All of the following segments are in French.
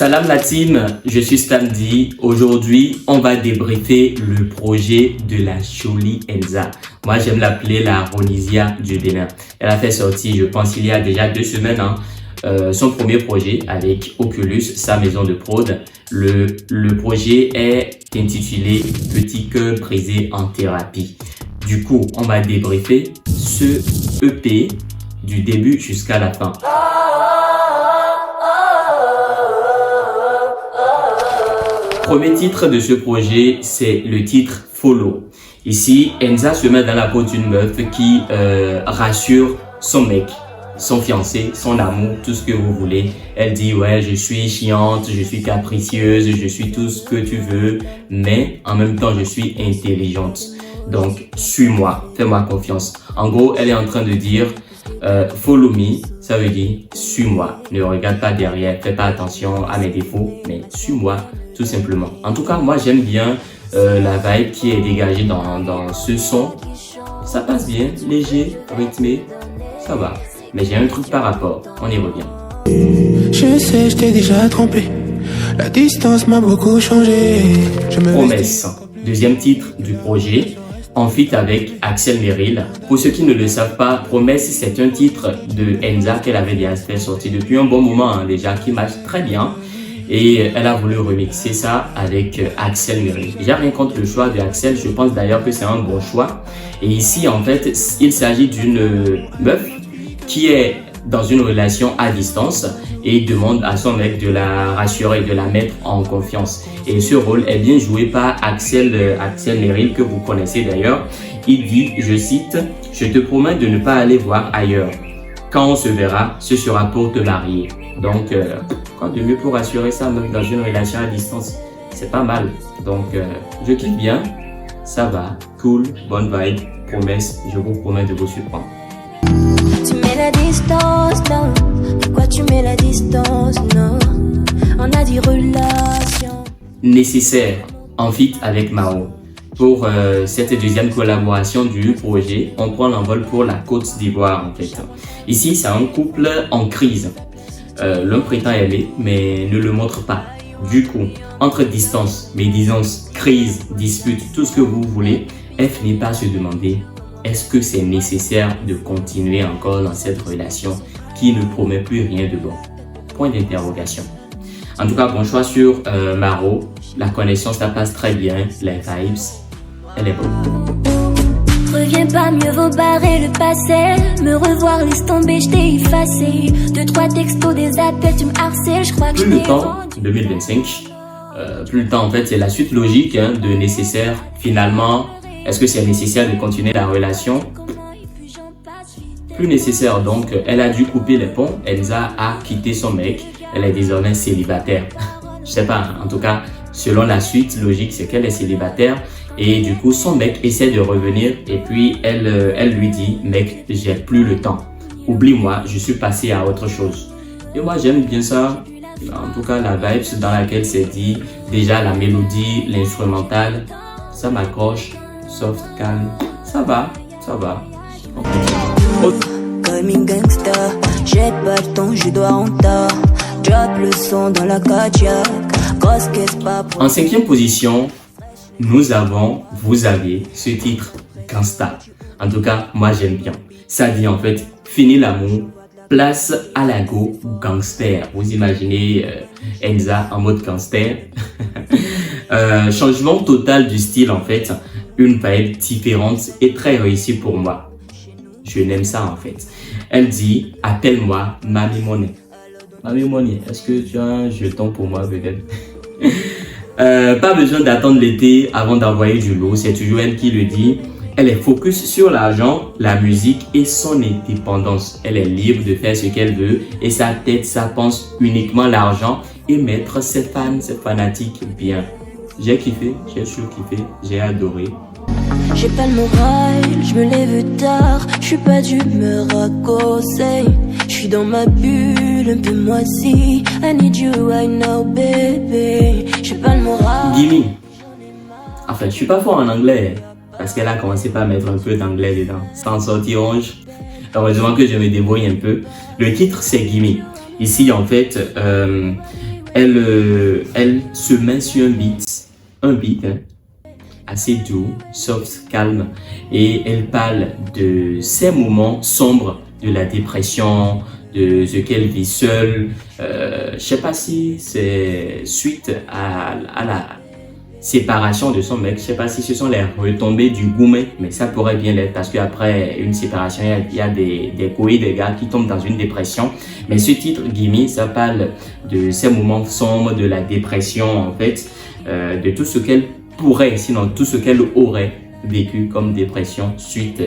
Salam la team, je suis Stamdi. Aujourd'hui, on va débriefer le projet de la jolie Enza. Moi, j'aime l'appeler la Ronisia du Bénin. Elle a fait sortir, je pense, il y a déjà 2 semaines, son premier projet avec Oculus, sa maison de prod. Le projet est intitulé Petit cœur brisé en thérapie. Du coup, on va débriefer ce EP du début jusqu'à la fin. Premier titre de ce projet, c'est le titre Follow. Ici, Enza se met dans la peau d'une meuf qui rassure son mec, son fiancé, son amour, tout ce que vous voulez. Elle dit ouais, je suis chiante, je suis capricieuse, je suis tout ce que tu veux, mais en même temps je suis intelligente. Donc suis-moi, fais-moi confiance. En gros, elle est en train de dire follow me, ça veut dire suis-moi. Ne regarde pas derrière, fais pas attention à mes défauts, mais suis-moi tout simplement. En tout cas, moi j'aime bien la vibe qui est dégagée dans ce son. Ça passe bien, léger, rythmé, ça va. Mais j'ai un truc par rapport, on y revient. Je sais, je t'ai déjà trompé. La distance m'a beaucoup changé. Promesse, deuxième titre du projet, en feat avec Axel Merrill. Pour ceux qui ne le savent pas, Promesse, c'est un titre de Enza qu'elle avait déjà fait sortir depuis un bon moment déjà, qui marche très bien. Et elle a voulu remixer ça avec Axel Merrill. J'ai rien contre le choix de Axel, je pense d'ailleurs que c'est un bon choix. Et ici, en fait, il s'agit d'une meuf qui est dans une relation à distance et demande à son mec de la rassurer, de la mettre en confiance. Et ce rôle est bien joué par Axel Merrill, que vous connaissez d'ailleurs. Il dit, je cite, « Je te promets de ne pas aller voir ailleurs. Quand on se verra, ce sera pour te marier. » Donc, quoi de mieux pour rassurer ça même dans une relation à distance? C'est pas mal. Donc, je kiffe bien. Ça va, cool, bonne vibe, promesse. Je vous promets de vous surprendre. Tu mets la distance, non. Pourquoi tu mets la distance, non. On a dit relation. Nécessaire, en feat avec Mao. Pour cette deuxième collaboration du projet, on prend l'envol pour la Côte d'Ivoire en fait. Ici, c'est un couple en crise. L'un prétend aimer, mais ne le montre pas. Du coup, entre distance, médisance, crise, dispute, tout ce que vous voulez, elle finit par se demander est-ce que c'est nécessaire de continuer encore dans cette relation qui ne promet plus rien de bon? Point d'interrogation. En tout cas, bon choix sur Maro. La connexion, ça passe très bien. Les vibes, elle est bonne. Reviens pas, mieux vaut barrer le passé. Me revoir, laisse tomber, je t'ai effacé. 2-3 textos, des appels, tu me harcèles, je crois que plus le temps, 2025, plus le temps en fait, c'est la suite logique de nécessaire. Finalement, est-ce que c'est nécessaire de continuer la relation? Plus nécessaire, donc elle a dû couper les ponts. Enza a quitté son mec, elle est désormais célibataire. Je sais pas, en tout cas, selon la suite logique, c'est qu'elle est célibataire. Et du coup, son mec essaie de revenir et puis elle lui dit « Mec, j'ai plus le temps. Oublie-moi, je suis passé à autre chose. » Et moi, j'aime bien ça. En tout cas, la vibe dans laquelle c'est dit, déjà la mélodie, l'instrumental, ça m'accroche, soft, calme. Ça va, ça va. Comme une gangsta, j'ai pas le temps, je dois en tas. Drop le son dans la Kodiak. Grosse caisse pas pour... En 5e position, vous avez ce titre Gangsta. En tout cas, moi j'aime bien. Ça dit en fait, fini l'amour, place à la go gangster. Vous imaginez Enza en mode gangster. Changement total du style en fait, une vibe différente et très réussie pour moi. Je n'aime ça en fait. Elle dit, appelle-moi Mami Money. Mami Money, est-ce que tu as un jeton pour moi peut-être? Pas besoin d'attendre l'été avant d'envoyer du lot, c'est toujours elle qui le dit. Elle est focus sur l'argent, la musique et son indépendance. Elle est libre de faire ce qu'elle veut et sa tête, ça pense uniquement l'argent et mettre ses fans, ses fanatiques bien. J'ai kiffé, j'ai surkiffé, j'ai adoré. J'ai pas le moral, je me lève tard, je suis pas d'humeur à causer. Je suis dans ma bulle, un peu moisie. I need you right now, baby. J'ai pas le moral. Gimme. En fait, je suis pas fort en anglais parce qu'elle a commencé par mettre un peu d'anglais dedans. Sans sortir orange. Heureusement que je me débrouille un peu. Le titre, c'est Gimme. Ici, en fait, Elle se met sur un beat hein, assez doux, soft, calme, et elle parle de ces moments sombres de la dépression, de ce qu'elle vit seule. Je sais pas si c'est suite à la séparation de son mec, je sais pas si ce sont les retombées du gourmet, mais ça pourrait bien l'être parce qu'après une séparation, il y a des gars qui tombent dans une dépression. Mais ce titre, Gimme, ça parle de ces moments sombres, de la dépression en fait, de tout ce qu'elle pourrait, sinon tout ce qu'elle aurait vécu comme dépression suite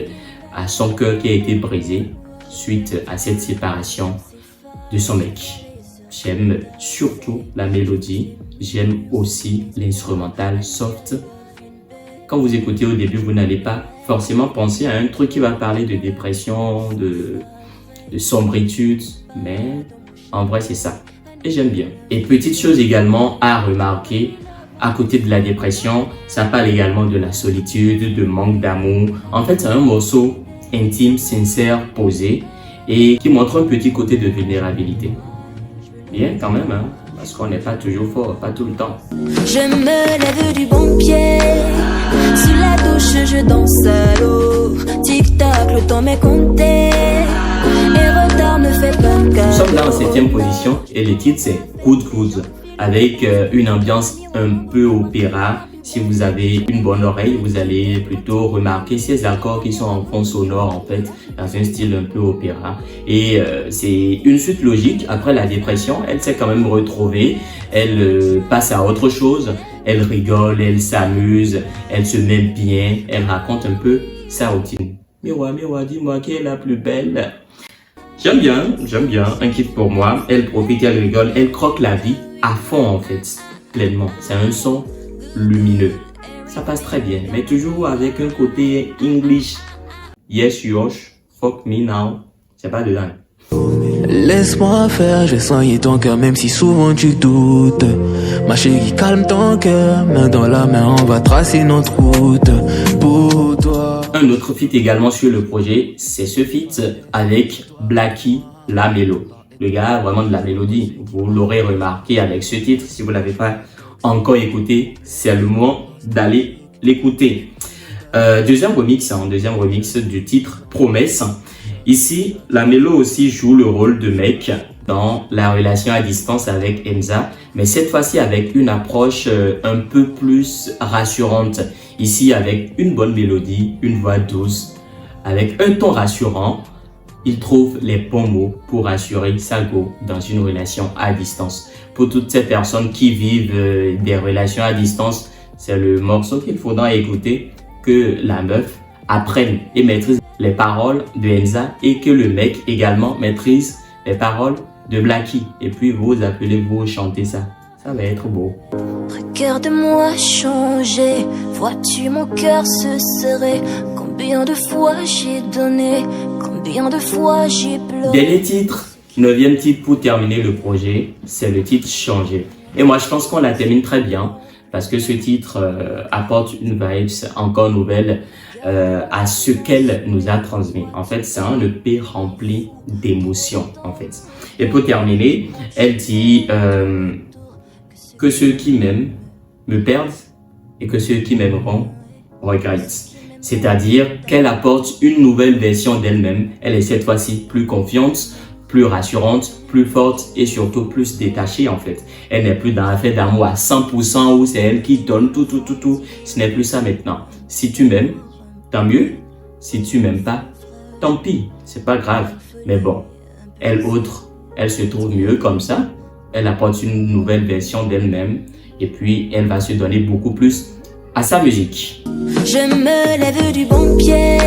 à son cœur qui a été brisé, suite à cette séparation de son mec. J'aime surtout la mélodie, j'aime aussi l'instrumental soft. Quand vous écoutez au début, vous n'allez pas forcément penser à un truc qui va parler de dépression, de sombritude, mais en vrai c'est ça. Et j'aime bien. Et petite chose également à remarquer, à côté de la dépression, ça parle également de la solitude, de manque d'amour. En fait, c'est un morceau intime, sincère, posé et qui montre un petit côté de vulnérabilité. Bien quand même, hein, parce qu'on n'est pas toujours fort, pas tout le temps. Je me lève du bon pied, sous la douche je danse à l'eau. Tic-tac, le temps m'est compté, et retard me fait pas cas. Nous sommes là en 7e position et le titre c'est Good Good, avec une ambiance un peu opéra. Si vous avez une bonne oreille, vous allez plutôt remarquer ces accords qui sont en fond sonore en fait, dans un style un peu opéra. Et c'est une suite logique. Après la dépression, elle s'est quand même retrouvée. Elle passe à autre chose. Elle rigole, elle s'amuse, elle se met bien. Elle raconte un peu sa routine. Miroir, miroir, dis-moi qui est la plus belle. J'aime bien. Un kiff pour moi. Elle profite, elle rigole, elle croque la vie à fond en fait, pleinement. C'est un son lumineux. Ça passe très bien, mais toujours avec un côté English. Yes, yosh, fuck me now. C'est pas dedans. Laisse-moi faire, je vais soigner ton cœur même si souvent tu doutes. Ma chérie, calme ton cœur, main dans la main, on va tracer notre route pour toi. Un autre feat également sur le projet, c'est ce feat avec Blackie Lamelo. Le gars vraiment de la mélodie. Vous l'aurez remarqué avec ce titre, si vous l'avez pas encore écouté, c'est le moment d'aller l'écouter. Deuxième remix du titre Promesse. Ici, Lamelo aussi joue le rôle de mec dans la relation à distance avec Enza, mais cette fois-ci avec une approche un peu plus rassurante. Ici, avec une bonne mélodie, une voix douce, avec un ton rassurant, il trouve les bons mots pour rassurer sa go dans une relation à distance. Pour toutes ces personnes qui vivent des relations à distance, c'est le morceau qu'il faudra écouter, que la meuf apprenne et maîtrise les paroles de Enza et que le mec également maîtrise les paroles de Blackie. Et puis vous appelez, vous chantez ça. Ça va être beau. Regarde-moi changer, vois-tu mon cœur se serrer. Combien de fois j'ai donné, combien de fois j'ai pleuré. Dernier titre, 9e titre pour terminer le projet, c'est le titre Changer. Et moi je pense qu'on la termine très bien parce que ce titre apporte une vibe encore nouvelle à ce qu'elle nous a transmis. En fait, c'est un EP rempli d'émotions en fait. Et pour terminer, elle dit que ceux qui m'aiment me perdent et que ceux qui m'aimeront regrettent. C'est-à-dire qu'elle apporte une nouvelle version d'elle-même. Elle est cette fois-ci plus confiante, plus rassurante, plus forte et surtout plus détachée en fait. Elle n'est plus dans l'affaire d'amour à 100% où c'est elle qui donne tout. Ce n'est plus ça maintenant. Si tu m'aimes, tant mieux. Si tu m'aimes pas, tant pis. C'est pas grave. Mais bon, elle se trouve mieux comme ça. Elle apporte une nouvelle version d'elle-même et puis elle va se donner beaucoup plus à sa musique. Je me lève du bon pied,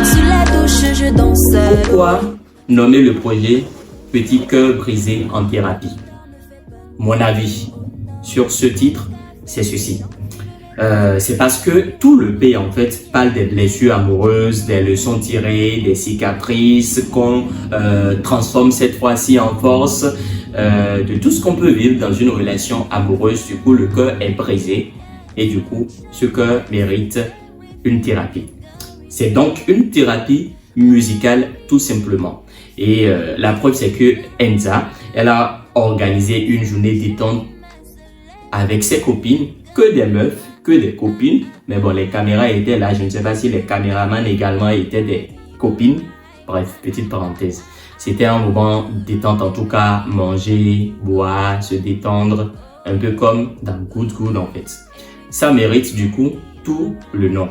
sous la douche je danse. Pourquoi nommer le projet Petit cœur brisé en thérapie? Mon avis sur ce titre, c'est ceci. C'est parce que tout le P en fait parle des blessures amoureuses, des leçons tirées, des cicatrices qu'on transforme cette fois-ci en force, de tout ce qu'on peut vivre dans une relation amoureuse. Du coup, le cœur est brisé et du coup, ce cœur mérite une thérapie. C'est donc une thérapie musicale tout simplement. Et la preuve, c'est que Enza, elle a organiser une journée détente avec ses copines, que des meufs, que des copines. Mais bon, les caméras étaient là. Je ne sais pas si les caméramans également étaient des copines. Bref, petite parenthèse. C'était un moment détente, en tout cas, manger, boire, se détendre, un peu comme dans Good Good en fait. Ça mérite du coup tout le nom.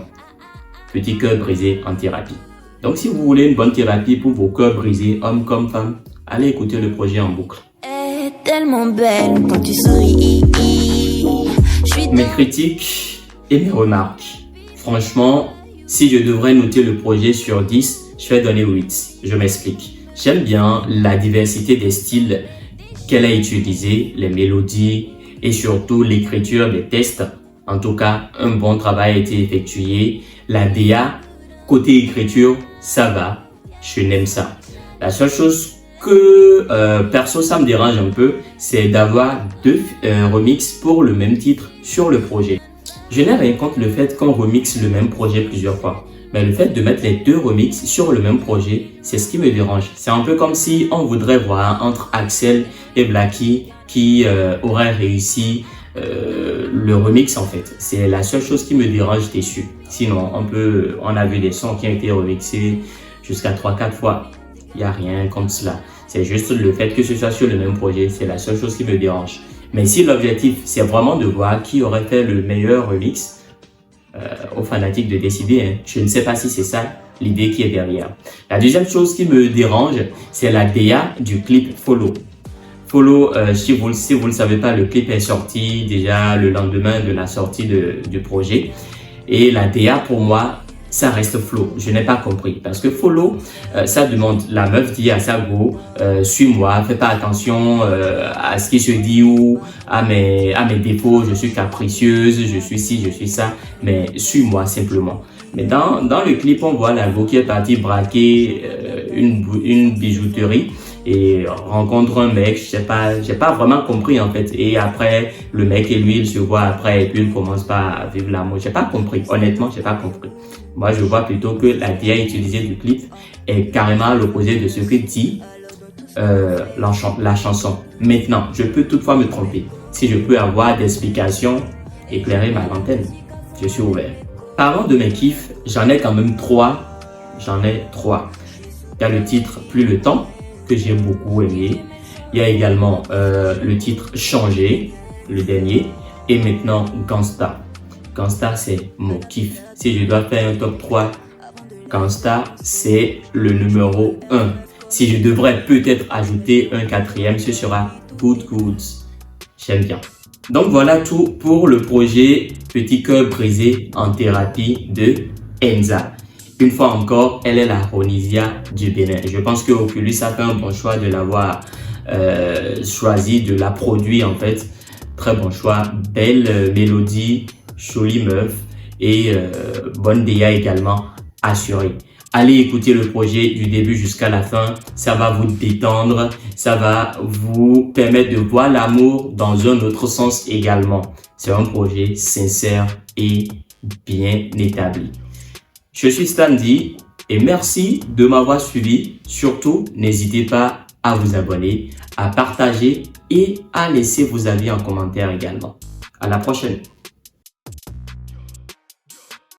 Petit cœur brisé en thérapie. Donc si vous voulez une bonne thérapie pour vos cœurs brisés, hommes comme femmes, allez écouter le projet en boucle. Est tellement belle quand tu souris. Mes critiques et mes remarques. Franchement, si je devrais noter le projet sur 10, je vais donner 8. Je m'explique. J'aime bien la diversité des styles qu'elle a utilisés, les mélodies et surtout l'écriture des textes. En tout cas, un bon travail a été effectué. La DA, côté écriture, ça va. Je n'aime ça. La seule chose que perso ça me dérange un peu, c'est d'avoir deux remixes pour le même titre sur le projet. Je n'ai rien contre le fait qu'on remixe le même projet plusieurs fois. Mais le fait de mettre les deux remixes sur le même projet, c'est ce qui me dérange. C'est un peu comme si on voudrait voir entre Axel et Blacky qui aurait réussi le remix en fait. C'est la seule chose qui me dérange dessus. Sinon, on a vu des sons qui ont été remixés jusqu'à 3-4 fois. Il n'y a rien comme cela. C'est juste le fait que ce soit sur le même projet. C'est la seule chose qui me dérange. Mais si l'objectif, c'est vraiment de voir qui aurait fait le meilleur remix, aux fanatiques de décider. Hein. Je ne sais pas si c'est ça l'idée qui est derrière. La deuxième chose qui me dérange, c'est la DA du clip Follow. Follow, si vous ne le savez pas, le clip est sorti déjà le lendemain de la sortie du projet. Et la DA, pour moi, ça reste flow. Je n'ai pas compris. Parce que Follow, ça demande, la meuf dit à sa go, suis-moi, fais pas attention à ce qui se dit ou à mes défauts, je suis capricieuse, je suis ci, je suis ça, mais suis-moi simplement. Mais dans le clip, on voit la go qui est partie braquer une bijouterie et rencontre un mec, j'ai pas vraiment compris en fait. Et après, le mec et lui, ils se voient après et puis ils commencent pas à vivre l'amour. J'ai pas compris. Honnêtement, j'ai pas compris. Moi, je vois plutôt que la DA utilisée du clip est carrément à l'opposé de ce que dit la chanson. Maintenant, je peux toutefois me tromper. Si je peux avoir des explications, éclairer ma lanterne, je suis ouvert. Parlant de mes kiffs, j'en ai quand même 3. Il y a le titre Plus le temps, que j'ai beaucoup aimé. Il y a également le titre Changer, le dernier. Et maintenant, Gangsta. Gangsta, c'est mon kiff. Si je dois faire un top 3, Gangsta, c'est le numéro 1. Si je devrais peut-être ajouter un 4e, ce sera Good Good. J'aime bien. Donc voilà tout pour le projet Petit cœur brisé en thérapie de Enza. Une fois encore, elle est la Ronisia du Bénin. Je pense que Oculus a fait un bon choix de l'avoir choisi, de la produire en fait. Très bon choix. Belle mélodie, jolie meuf et bonne DA également assurée. Allez écouter le projet du début jusqu'à la fin. Ça va vous détendre. Ça va vous permettre de voir l'amour dans un autre sens également. C'est un projet sincère et bien établi. Je suis Standy et merci de m'avoir suivi. Surtout, n'hésitez pas à vous abonner, à partager et à laisser vos avis en commentaire également. À la prochaine.